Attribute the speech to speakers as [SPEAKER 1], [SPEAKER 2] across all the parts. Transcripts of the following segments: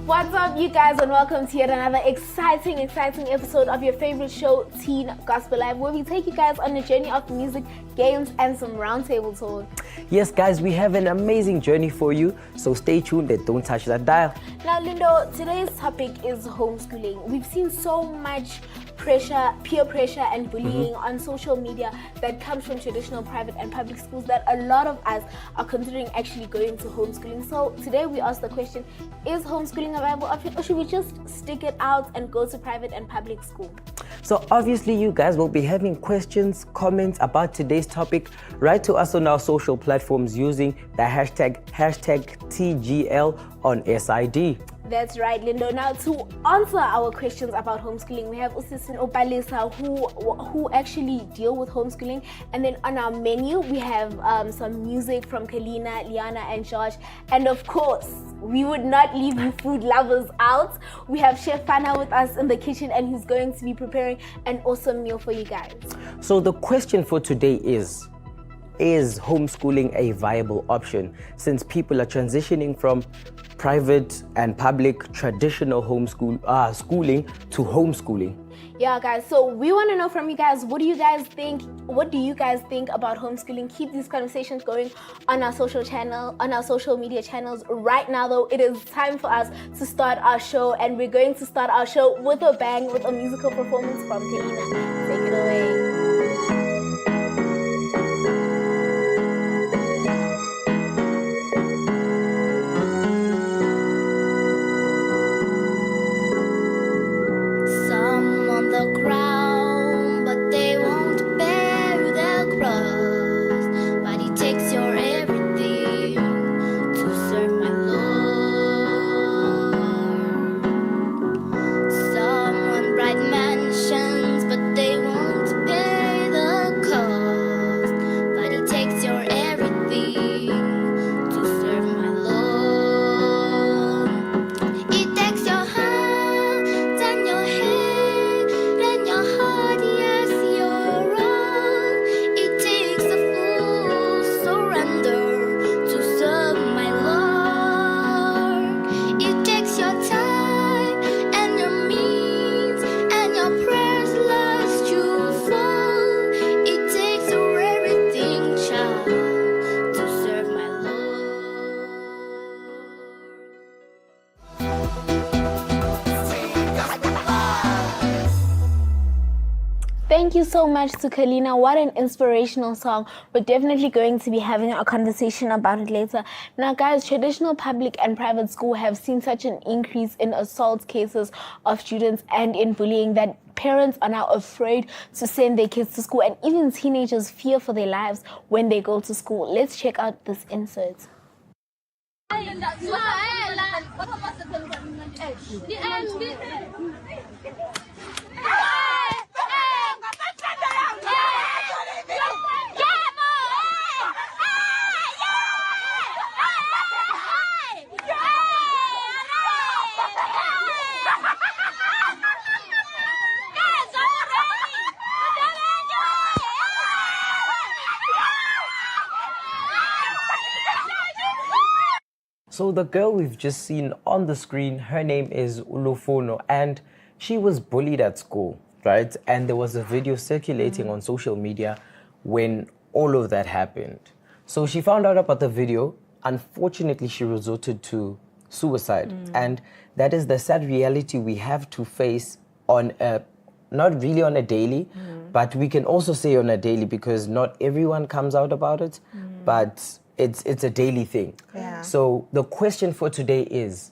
[SPEAKER 1] What's up, you guys, and welcome to yet another exciting episode of your favorite show, Teen Gospel Live, where we take you guys on a journey of music, games, and some roundtable talk.
[SPEAKER 2] Yes, guys, we have an amazing journey for you, so stay tuned and don't touch that dial.
[SPEAKER 1] Now, Lindo, today's topic is homeschooling. We've seen so much pressure, peer pressure, and bullying on social media that comes from traditional private and public schools that a lot of us are considering actually going to homeschooling. So today we ask the question, is homeschooling a viable option, or should we just stick it out and go to private and public school?
[SPEAKER 2] So obviously you guys will be having questions, comments about today's topic. Write to us on our social platforms using the hashtag TGL on SID.
[SPEAKER 1] That's right, Lindo. Now, to answer our questions about homeschooling, we have Usisi Opalisa who actually deal with homeschooling. And then on our menu, we have some music from Kalina, Liana, and George. And of course, we would not leave you food lovers out. We have Chef Fana with us in the kitchen, and he's going to be preparing an awesome meal for you guys.
[SPEAKER 2] So the question for today is homeschooling a viable option, since people are transitioning from private and public traditional schooling to homeschooling?
[SPEAKER 1] Yeah, guys, so we want to know from you guys, what do you guys think about homeschooling? Keep these conversations going on our social media channels. Right now, though, it is time for us to start our show, and we're going to start our show with a bang, with a musical performance from Kalina. Take it away. Thank you so much to Kalina. What an inspirational song. We're definitely going to be having a conversation about it later. Now, guys, traditional public and private school have seen such an increase in assault cases of students and in bullying that parents are now afraid to send their kids to school, and even teenagers fear for their lives when they go to school. Let's check out this insert.
[SPEAKER 2] So the girl we've just seen on the screen, her name is Ulufono, and she was bullied at school, right? And there was a video circulating on social media when all of that happened. So she found out about the video. Unfortunately, she resorted to suicide. And that is the sad reality we have to face on not really on a daily, but we can also say on a daily, because not everyone comes out about it, but it's a daily thing.
[SPEAKER 3] Yeah.
[SPEAKER 2] So the question for today is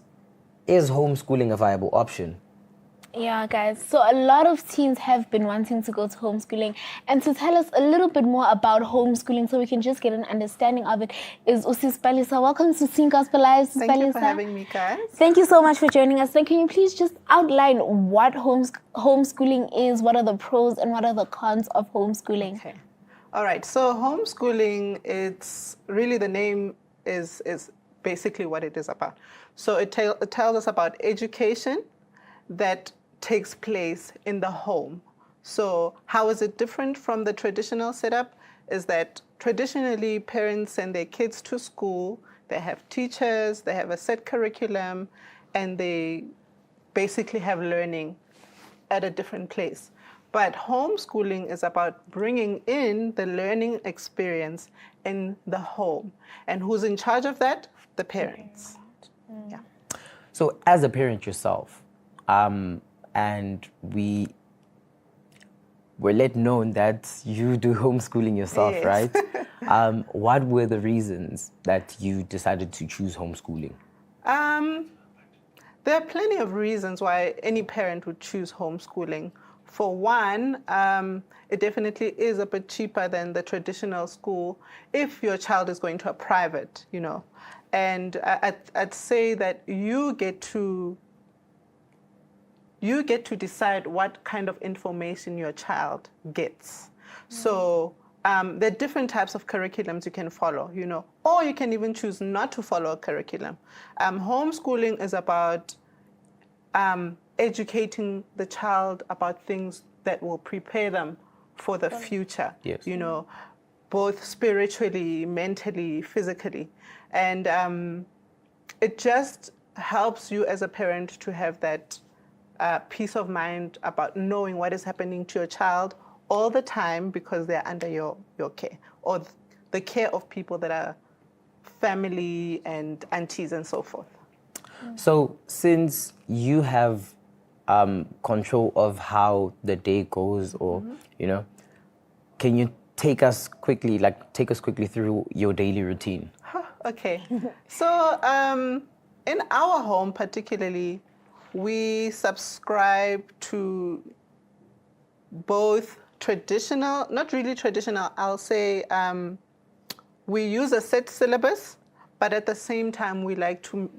[SPEAKER 2] homeschooling a viable option?
[SPEAKER 1] Yeah, guys. So a lot of teens have been wanting to go to homeschooling. And to tell us a little bit more about homeschooling so we can just get an understanding of it is Usis Palisa. Welcome to Teen Gospel Live, Sis
[SPEAKER 3] Thank you for
[SPEAKER 1] Palisa.
[SPEAKER 3] having me, guys.
[SPEAKER 1] Thank you so much for joining us. Then can you please just outline what homeschooling is, what are the pros and what are the cons of homeschooling?
[SPEAKER 3] Okay. All right. So homeschooling, it's really the name is basically what it is about. So it tells us about education that takes place in the home. So how is it different from the traditional setup? Is that traditionally parents send their kids to school, they have teachers, they have a set curriculum, and they basically have learning at a different place. But homeschooling is about bringing in the learning experience in the home. And who's in charge of that? The parents. Yeah.
[SPEAKER 2] So as a parent yourself, and we were let known that you do homeschooling yourself,
[SPEAKER 3] Yes.
[SPEAKER 2] right? What were the reasons that you decided to choose homeschooling?
[SPEAKER 3] There are plenty of reasons why any parent would choose homeschooling. For one, it definitely is a bit cheaper than the traditional school if your child is going to a private, you know. And I'd say that you get to decide what kind of information your child gets. So there are different types of curriculums you can follow, you know, or you can even choose not to follow a curriculum. Homeschooling is about educating the child about things that will prepare them for the future,
[SPEAKER 2] Yes.
[SPEAKER 3] you know, both spiritually, mentally, physically. And it just helps you as a parent to have that peace of mind about knowing what is happening to your child all the time because they're under your care, or the care of people that are family and aunties and so forth.
[SPEAKER 2] So since you have control of how the day goes, or you know, can you take us quickly through your daily routine?
[SPEAKER 3] Okay. So in our home particularly, we subscribe to both traditional, not really traditional, I'll say we use a set syllabus, but at the same time we like to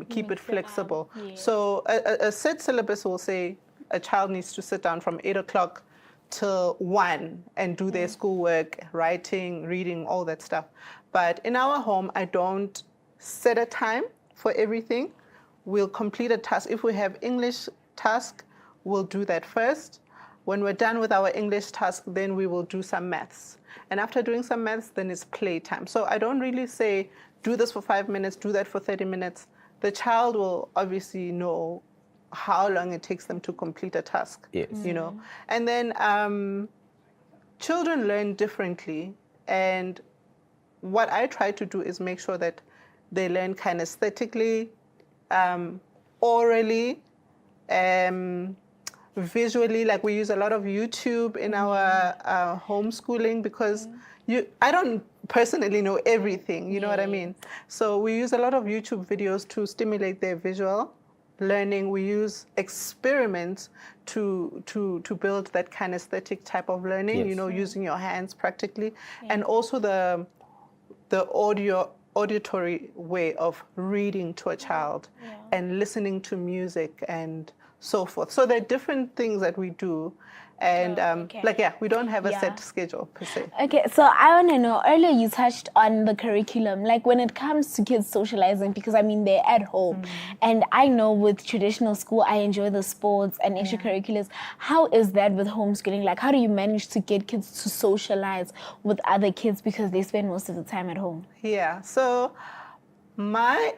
[SPEAKER 3] keep it flexible. So a set syllabus will say a child needs to sit down from 8 o'clock till 1 and do their schoolwork, writing, reading, all that stuff. But in our home, I don't set a time for everything. We'll complete a task. If we have English task, we'll do that first. When we're done with our English task, then we will do some maths. And after doing some maths, then it's playtime. So I don't really say, do this for 5 minutes, do that for 30 minutes. The child will obviously know how long it takes them to complete a task,
[SPEAKER 2] Yes.
[SPEAKER 3] you know. And then children learn differently. And what I try to do is make sure that they learn kinesthetically, orally, visually. Like we use a lot of YouTube in our homeschooling because I don't personally know everything, you know what I mean? So we use a lot of YouTube videos to stimulate their visual learning. We use experiments to build that kinesthetic type of learning,
[SPEAKER 2] Yes.
[SPEAKER 3] you know, using your hands practically, and also the auditory way of reading to a child and listening to music and so forth. So there are different things that we do. And we don't have a set schedule per se.
[SPEAKER 1] Okay, so I want to know, earlier you touched on the curriculum, like when it comes to kids socializing, because I mean, they're at home. And I know with traditional school, I enjoy the sports and extracurriculars. How is that with homeschooling? Like, how do you manage to get kids to socialize with other kids because they spend most of the time at home?
[SPEAKER 3] Yeah, so my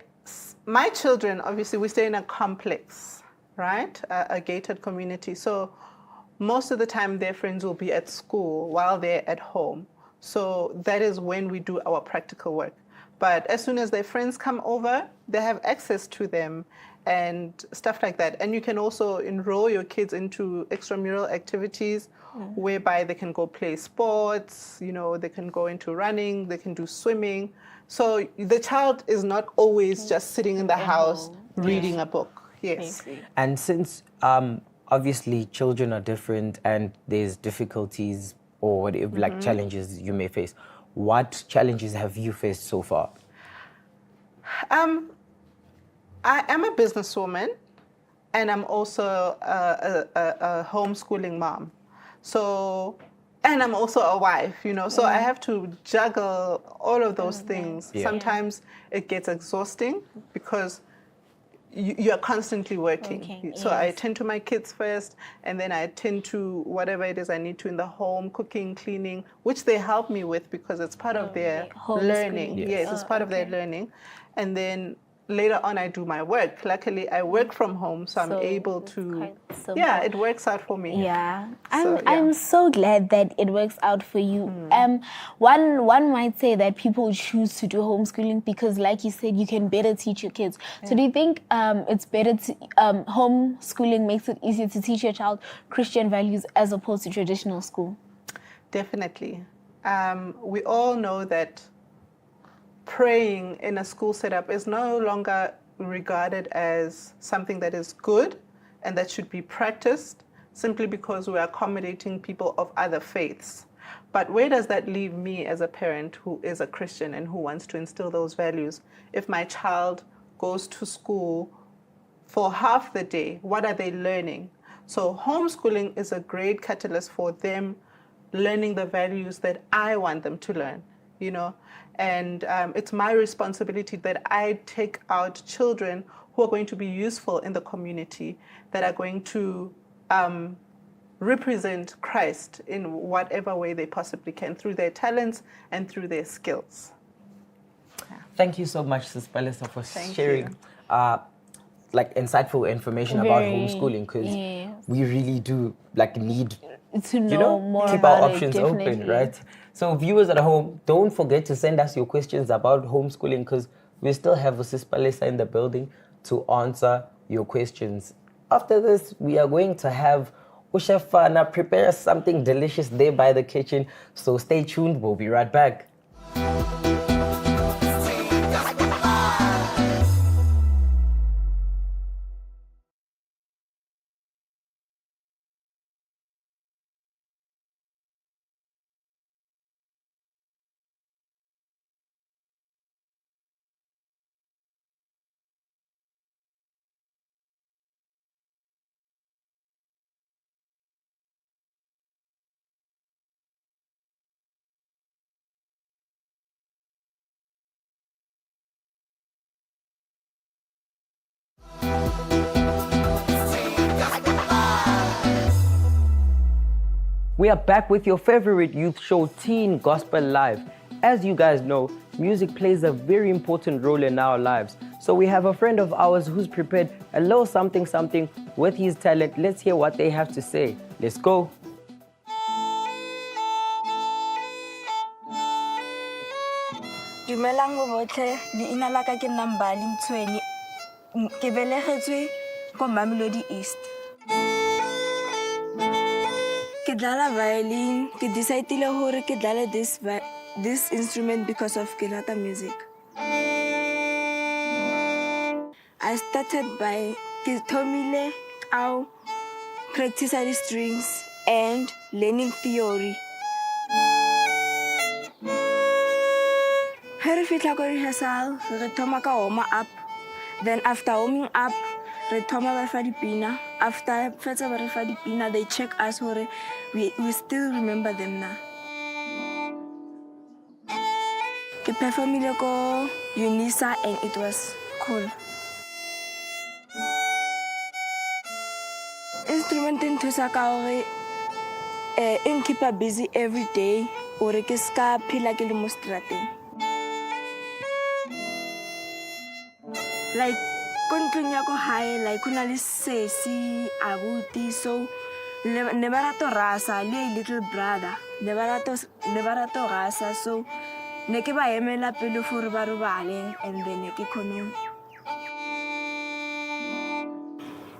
[SPEAKER 3] children, obviously, we stay in a complex, right? A gated community. So most of the time their friends will be at school while they're at home. So that is when we do our practical work. But as soon as their friends come over, they have access to them and stuff like that. And you can also enroll your kids into extramural activities whereby they can go play sports, you know, they can go into running, they can do swimming. So the child is not always just sitting in the house reading a book. Yes.
[SPEAKER 2] And since obviously children are different and there's difficulties or whatever, like challenges you may face. What challenges have you faced so far?
[SPEAKER 3] I am a businesswoman, and I'm also a homeschooling mom. So, and I'm also a wife, you know, so I have to juggle all of those things.
[SPEAKER 2] Yeah.
[SPEAKER 3] Sometimes it gets exhausting because you are constantly working. So I attend to my kids first, and then I attend to whatever it is I need to in the home, cooking, cleaning, which they help me with because it's part of their learning. Yes, it's part of their learning. And then later on, I do my work. Luckily, I work from home, so I'm able to. Yeah, it works out for me.
[SPEAKER 1] Yeah,
[SPEAKER 3] So,
[SPEAKER 1] I'm so glad that it works out for you. One might say that people choose to do homeschooling because, like you said, you can better teach your kids. So do you think it's better to homeschooling makes it easier to teach your child Christian values as opposed to traditional school?
[SPEAKER 3] Definitely. We all know that praying in a school setup is no longer regarded as something that is good and that should be practiced simply because we're accommodating people of other faiths. But where does that leave me as a parent who is a Christian and who wants to instill those values? If my child goes to school for half the day, what are they learning? So homeschooling is a great catalyst for them learning the values that I want them to learn, you know? And it's my responsibility that I take out children who are going to be useful in the community, that are going to represent Christ in whatever way they possibly can, through their talents and through their skills.
[SPEAKER 2] Thank you so much, Sis Palesa, for
[SPEAKER 3] Thank
[SPEAKER 2] sharing like insightful information about homeschooling, because we really do like need
[SPEAKER 1] to know more
[SPEAKER 2] keep
[SPEAKER 1] about
[SPEAKER 2] our options open, right? So viewers at home, don't forget to send us your questions about homeschooling, because we still have Sis Palesa in the building to answer your questions. After this, we are going to have Ushafana prepare something delicious there by the kitchen. So stay tuned, we'll be right back. We are back with your favorite youth show, Teen Gospel Live. As you guys know, music plays a very important role in our lives. So we have a friend of ours who's prepared a little something with his talent. Let's hear what they have to say. Let's go.
[SPEAKER 4] Dumelang bo botlhe, leina la ka ke Nambali Mthweni. Ke belegetswe ko Mamelodi East. Ke dlala violin. Ke decidile hore ke dlale this instrument because of ke rata music. I started by ke thomile ao practice the strings and learning theory. Re fitla ko rehearsal, re thoma ka warm up. Then after warming up, re thoma ba fa dipina. After fetsa ba re fa dipina, they check us hore we still remember them now. Ke performile ko UNISA and it was cool. Instrument in thusa ka hore in keep her busy every day ore ke ska phila ke le mo strateng. Like kontlong ya ko hae, like kuna le sesi abuti, so ne ba rato rasa le little brother ne ba rato rasa, so ne ke ba emela pele for ba robale and then ke khone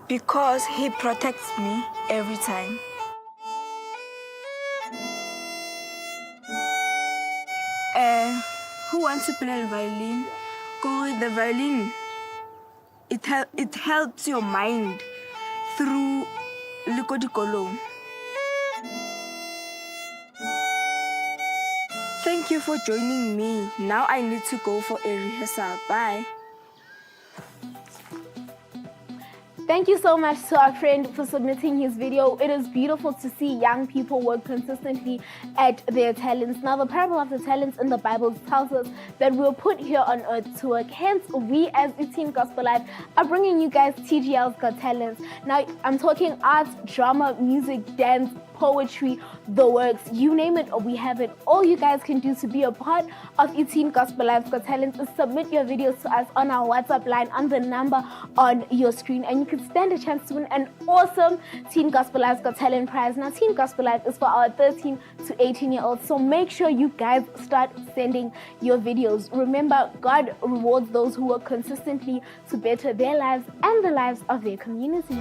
[SPEAKER 4] because he protects me every time. Who wants to play the violin? Go the violin. It helps your mind through le ko dikolong. Thank you for joining me. Now I need to go for a rehearsal. Bye.
[SPEAKER 1] Thank you so much to our friend for submitting his video. It is beautiful to see young people work consistently at their talents. Now, the parable of the talents in the Bible tells us that we're put here on earth to work. Hence, we as Teen Gospel Life are bringing you guys TGL's Got Talents. Now, I'm talking art, drama, music, dance, poetry, the works, you name it, we have it. All you guys can do to be a part of Teen Gospel Life's Got Talents is submit your videos to us on our WhatsApp line on the number on your screen, and you can stand a chance to win an awesome Teen Gospel Life's Got Talent prize. Now, Teen Gospel Life is for our 13 to 18-year-olds, so make sure you guys start sending your videos. Remember, God rewards those who work consistently to better their lives and the lives of their community.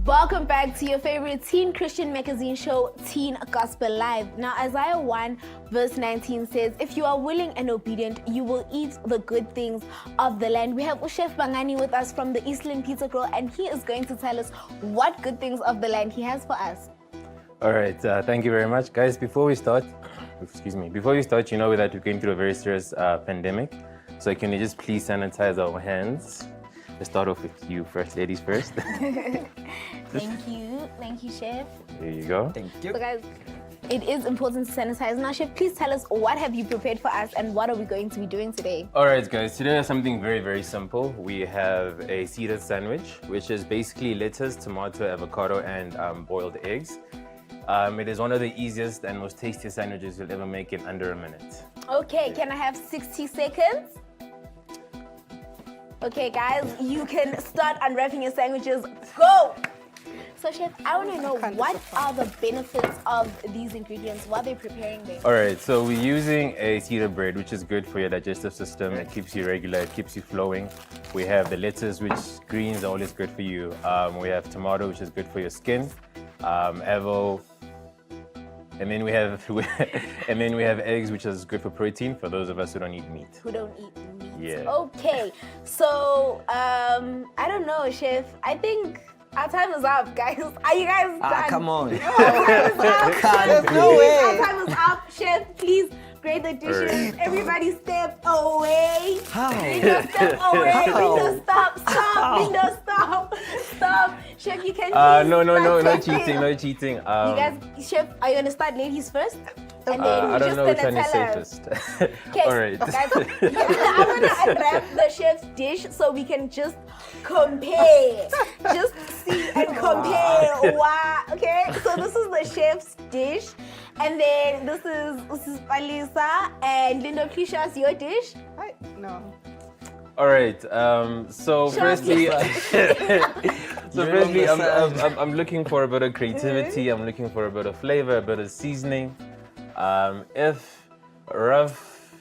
[SPEAKER 1] Welcome back to your favorite teen Christian magazine show, Teen Gospel Live. Now, Isaiah 1 verse 19 says, if you are willing and obedient, you will eat the good things of the land. We have Chef Bangani with us from the Eastland Pizza Grill, and he is going to tell us what good things of the land he has for us.
[SPEAKER 5] All right, thank you very much. Guys, before we start, you know that we're going through a very serious pandemic. So can you just please sanitize our hands? Let's start off with you first, ladies first.
[SPEAKER 1] Thank you, Chef.
[SPEAKER 5] There you go.
[SPEAKER 2] Thank you.
[SPEAKER 1] So guys, it is important to sanitize. Now, Chef, please tell us, what have you prepared for us and what are we going to be doing today?
[SPEAKER 5] All right, guys, today is something very, very simple. We have a seeded sandwich, which is basically lettuce, tomato, avocado, and boiled eggs. It is one of the easiest and most tastiest sandwiches you'll ever make in under a minute.
[SPEAKER 1] Okay, can I have 60 seconds? Okay, guys, you can start unwrapping your sandwiches. Go! So, Chef, I want to know, what are the benefits of these ingredients while they're preparing them?
[SPEAKER 5] All right, so we're using a seeded bread, which is good for your digestive system. It keeps you regular, it keeps you flowing. We have the lettuce, which greens are always good for you. We have tomato, which is good for your skin. Avo, and then we have eggs, which is good for protein for those of us who don't eat meat.
[SPEAKER 1] Who don't eat meat.
[SPEAKER 5] Yeah.
[SPEAKER 1] Okay, so I don't know, Chef. I think our time is up, guys. Are you guys done?
[SPEAKER 2] Come on.
[SPEAKER 1] Our time is up.
[SPEAKER 2] There's
[SPEAKER 3] no way.
[SPEAKER 1] Our time is up. Chef, please grade the dishes.
[SPEAKER 5] Right.
[SPEAKER 1] Everybody step away.
[SPEAKER 2] How?
[SPEAKER 1] Linda, step away.
[SPEAKER 2] How?
[SPEAKER 1] Linda, stop. Stop. Linda, stop. Stop. Chef, you can
[SPEAKER 5] No cheating.
[SPEAKER 1] You guys, Chef, are you going to start ladies first? And then
[SPEAKER 5] I
[SPEAKER 1] we're
[SPEAKER 5] don't
[SPEAKER 1] just
[SPEAKER 5] know
[SPEAKER 1] going
[SPEAKER 5] which
[SPEAKER 1] to
[SPEAKER 5] one is
[SPEAKER 1] tell us.
[SPEAKER 5] safest.
[SPEAKER 1] Okay,
[SPEAKER 5] All right.
[SPEAKER 1] guys, I'm going to unwrap the chef's dish so we can just compare. Just see and compare. Wow. Okay, so this is the chef's dish. And then this is Palisa. And Linda, please show us your dish.
[SPEAKER 3] No.
[SPEAKER 5] All right. So
[SPEAKER 1] Show us
[SPEAKER 5] firstly,
[SPEAKER 2] You're on the side.
[SPEAKER 5] I'm looking for a bit of creativity. I'm looking for a bit of flavor, a bit of seasoning. If rough,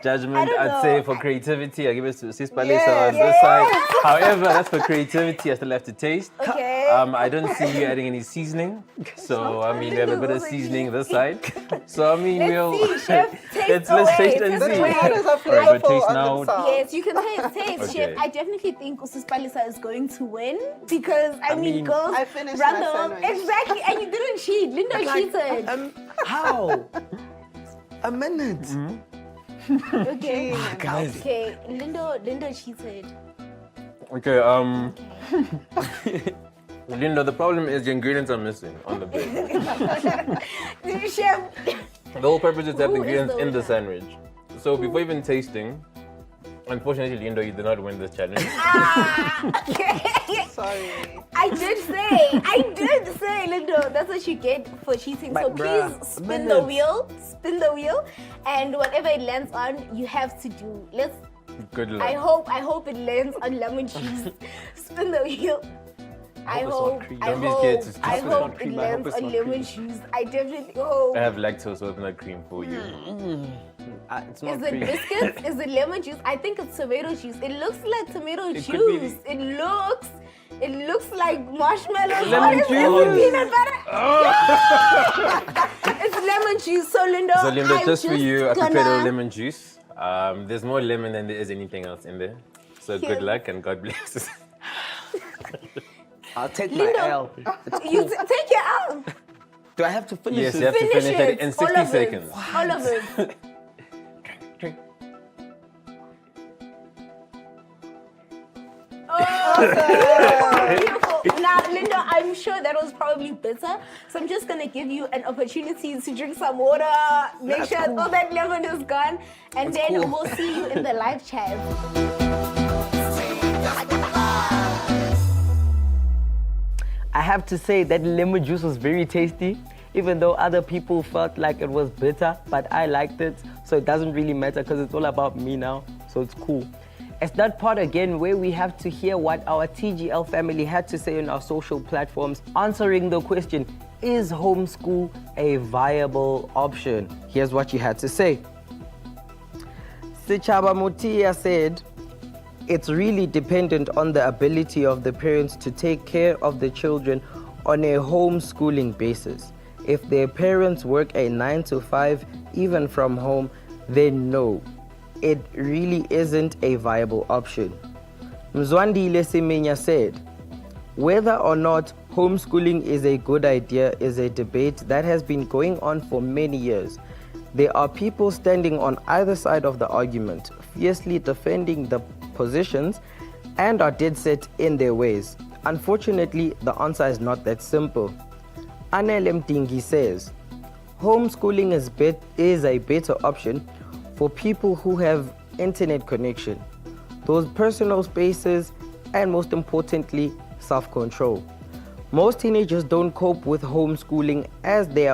[SPEAKER 5] judgment,
[SPEAKER 1] I don't
[SPEAKER 5] I'd
[SPEAKER 1] know.
[SPEAKER 5] say for creativity, I give it to Sis Palisa
[SPEAKER 3] Yes.
[SPEAKER 5] on this side. However, that's for creativity. I still have to taste.
[SPEAKER 1] Okay.
[SPEAKER 5] I don't see you adding any seasoning. So, we have a bit of seasoning this side. So,
[SPEAKER 1] Let's see, chef. Taste
[SPEAKER 5] let's taste
[SPEAKER 1] away.
[SPEAKER 5] and
[SPEAKER 1] Taste
[SPEAKER 5] see.
[SPEAKER 1] away.
[SPEAKER 3] Tomatoes are
[SPEAKER 5] All right, but
[SPEAKER 3] flavorful
[SPEAKER 5] taste
[SPEAKER 3] on
[SPEAKER 5] now.
[SPEAKER 3] themselves.
[SPEAKER 1] Yes, you can taste,
[SPEAKER 5] Okay.
[SPEAKER 1] Chef. I definitely think Usis Palisa is going to win because I mean,
[SPEAKER 2] mean,
[SPEAKER 1] girls
[SPEAKER 3] I finished
[SPEAKER 1] run
[SPEAKER 3] my
[SPEAKER 1] the world.
[SPEAKER 3] sandwich.
[SPEAKER 1] Exactly, and you didn't cheat. Linda cheated.
[SPEAKER 2] How? A minute.
[SPEAKER 1] Okay,
[SPEAKER 2] Guys.
[SPEAKER 1] okay. Linda cheated.
[SPEAKER 5] Okay, Linda, the problem is the ingredients are missing on the bread.
[SPEAKER 1] Chef.
[SPEAKER 5] The whole purpose is to have the
[SPEAKER 1] Who is
[SPEAKER 5] ingredients
[SPEAKER 1] the
[SPEAKER 5] in the
[SPEAKER 1] winner?
[SPEAKER 5] sandwich. So before even tasting, unfortunately, Linda, you did not win this challenge.
[SPEAKER 1] Okay.
[SPEAKER 3] Sorry.
[SPEAKER 1] I did say, Lindo, that's what you get for cheating.
[SPEAKER 2] But
[SPEAKER 1] So
[SPEAKER 2] bruh,
[SPEAKER 1] please spin the
[SPEAKER 2] minutes.
[SPEAKER 1] wheel, and whatever it lands on, you have to do.
[SPEAKER 5] Good luck.
[SPEAKER 1] I hope it lands on lemon juice. Spin the wheel. I hope
[SPEAKER 5] Don't be scared to
[SPEAKER 1] I
[SPEAKER 5] spin.
[SPEAKER 1] hope it
[SPEAKER 6] Cream. I hope
[SPEAKER 1] lands
[SPEAKER 6] it's
[SPEAKER 1] on
[SPEAKER 6] not
[SPEAKER 1] lemon
[SPEAKER 6] cream.
[SPEAKER 1] juice. I definitely hope.
[SPEAKER 5] I have lactose coconut cream for you.
[SPEAKER 6] It's not
[SPEAKER 1] Is it
[SPEAKER 6] cream.
[SPEAKER 1] biscuits? Is it lemon juice? I think it's tomato juice. It looks like tomato
[SPEAKER 6] It could be.
[SPEAKER 1] juice. It looks like marshmallows.
[SPEAKER 6] Lemon
[SPEAKER 1] What is it?
[SPEAKER 6] juice.
[SPEAKER 1] Peanut butter. It's lemon juice. So Lindo,
[SPEAKER 5] So Linda,
[SPEAKER 1] I'm
[SPEAKER 5] just for you, I prepared
[SPEAKER 1] gonna-
[SPEAKER 5] a lemon juice. There's more lemon than there is anything else in there. So
[SPEAKER 1] Here.
[SPEAKER 5] good luck and God bless.
[SPEAKER 6] I'll take my
[SPEAKER 1] Lindo.
[SPEAKER 6] L. It's
[SPEAKER 1] You
[SPEAKER 6] cool.
[SPEAKER 1] take it out.
[SPEAKER 6] Do I have to finish
[SPEAKER 5] Yes,
[SPEAKER 6] it?
[SPEAKER 5] you have to
[SPEAKER 1] Finish
[SPEAKER 5] finish it
[SPEAKER 1] it.
[SPEAKER 5] in
[SPEAKER 1] All
[SPEAKER 5] 60
[SPEAKER 1] of it.
[SPEAKER 5] seconds.
[SPEAKER 1] All of it.
[SPEAKER 6] Drink.
[SPEAKER 1] Beautiful. Now, Linda, I'm sure that was probably bitter. So I'm just gonna give you an opportunity to drink some water, make
[SPEAKER 6] That's
[SPEAKER 1] sure
[SPEAKER 6] cool.
[SPEAKER 1] all that lemon is gone, and
[SPEAKER 6] That's
[SPEAKER 1] then
[SPEAKER 6] cool.
[SPEAKER 1] we'll see you in the live chat.
[SPEAKER 2] I have to say that lemon juice was very tasty, even though other people felt like it was bitter, but I liked it, so it doesn't really matter because it's all about me now, so it's cool. It's that part again where we have to hear what our TGL family had to say on our social platforms, answering the question, is homeschool a viable option? Here's what you had to say. Sichaba Mutia said, it's really dependent on the ability of the parents to take care of the children on a homeschooling basis. If their parents work a 9 to 5, even from home, then no, it really isn't a viable option. Mzwandile Semenya said, whether or not homeschooling is a good idea is a debate that has been going on for many years. There are people standing on either side of the argument, fiercely defending the positions and are dead set in their ways. Unfortunately, the answer is not that simple. Anel Mtingi says, homeschooling is a better option for people who have internet connection, those personal spaces, and most importantly, self-control. Most teenagers don't cope with homeschooling as they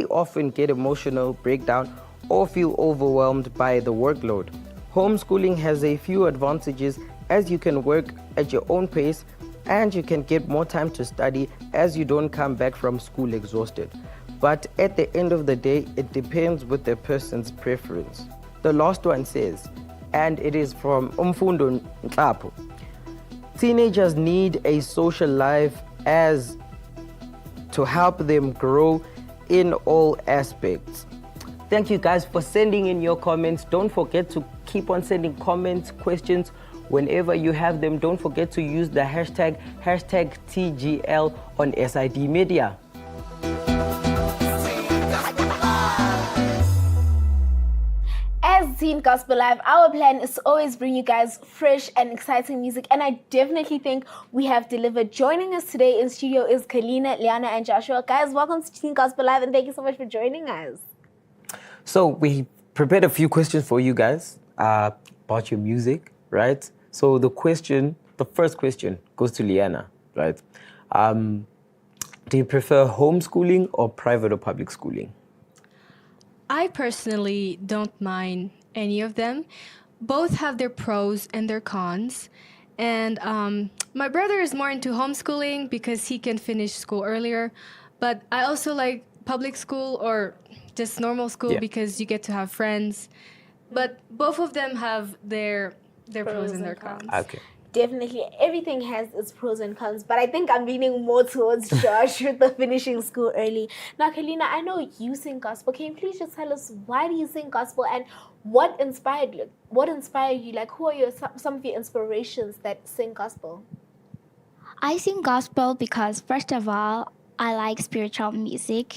[SPEAKER 2] often get emotional breakdown or feel overwhelmed by the workload. Homeschooling has a few advantages as you can work at your own pace and you can get more time to study as you don't come back from school exhausted. But at the end of the day, it depends with the person's preference. The last one says, and it is from Umfundo Nkapo, teenagers need a social life as to help them grow in all aspects. Thank you guys for sending in your comments. Don't forget to keep on sending comments, questions, whenever you have them. Don't forget to use the hashtag TGL on SID Media.
[SPEAKER 1] As Teen Gospel Live, our plan is to always bring you guys fresh and exciting music, and I definitely think we have delivered. Joining us today in studio is Kalina, Liana, and Joshua. Guys, welcome to Teen Gospel Live, and thank you so much for joining us.
[SPEAKER 2] So we prepared a few questions for you guys about your music, right? So the first question goes to Liana, right? Do you prefer homeschooling or private or public schooling?
[SPEAKER 7] I personally don't mind any of them. Both have their pros and their cons. And my brother is more into homeschooling because he can finish school earlier. But I also like public school or just normal school because you get to have friends. But both of them have their pros and their cons.
[SPEAKER 2] Okay.
[SPEAKER 1] Definitely, everything has its pros and cons, but I think I'm leaning more towards Josh with the finishing school early. Now, Kalina, I know you sing gospel. Can you please just tell us why do you sing gospel and what inspired you? What inspired you? Like, who are some of your inspirations that sing gospel?
[SPEAKER 8] I sing gospel because, first of all, I like spiritual music,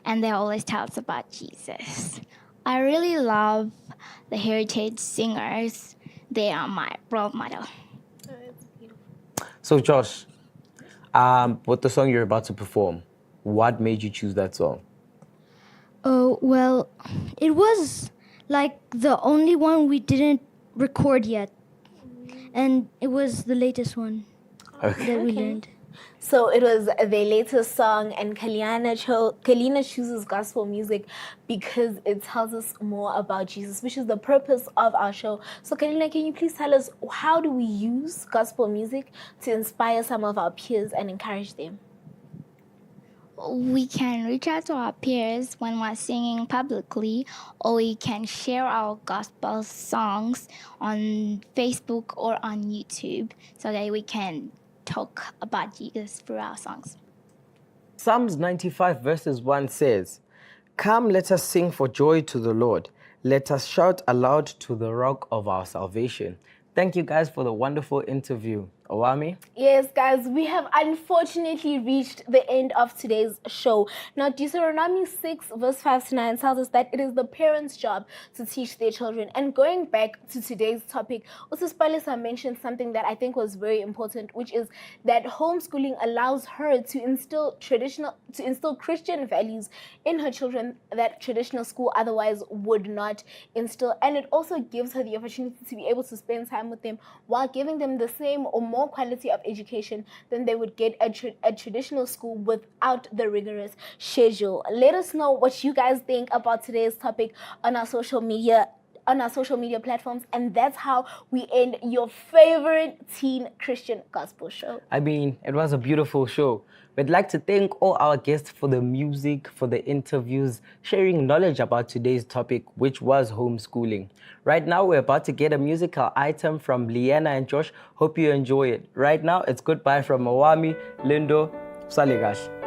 [SPEAKER 8] and they always tell us about Jesus. I really love the heritage singers. They are my role model.
[SPEAKER 2] So Josh, with the song you're about to perform, what made you choose that song?
[SPEAKER 9] Oh, well, it was like the only one we didn't record yet. And it was the latest one that we learned.
[SPEAKER 1] So it was their latest song, and Kalina chooses gospel music because it tells us more about Jesus, which is the purpose of our show. So Kalina, can you please tell us, how do we use gospel music to inspire some of our peers and encourage them?
[SPEAKER 8] We can reach out to our peers when we're singing publicly, or we can share our gospel songs on Facebook or on YouTube so that we can talk about Jesus through our songs.
[SPEAKER 2] Psalms 95 verses 1 says, "Come, let us sing for joy to the Lord. Let us shout aloud to the rock of our salvation." Thank you guys for the wonderful interview. Owami?
[SPEAKER 1] Yes, guys, we have unfortunately reached the end of today's show. Now, Deuteronomy 6 verse 5 to 9 tells us that it is the parents' job to teach their children. And going back to today's topic, Usis Palisa mentioned something that I think was very important, which is that homeschooling allows her to instill Christian values in her children that traditional school otherwise would not instill. And it also gives her the opportunity to be able to spend time with them while giving them the same or more quality of education than they would get at traditional school without the rigorous schedule. Let us know what you guys think about today's topic on our social media platforms, and that's how we end your favorite teen Christian gospel show.
[SPEAKER 2] I mean, it was a beautiful show. We'd like to thank all our guests for the music, for the interviews, sharing knowledge about today's topic, which was homeschooling. Right now, we're about to get a musical item from Leanna and Josh. Hope you enjoy it. Right now, it's goodbye from Owami, Lindo, Saligash.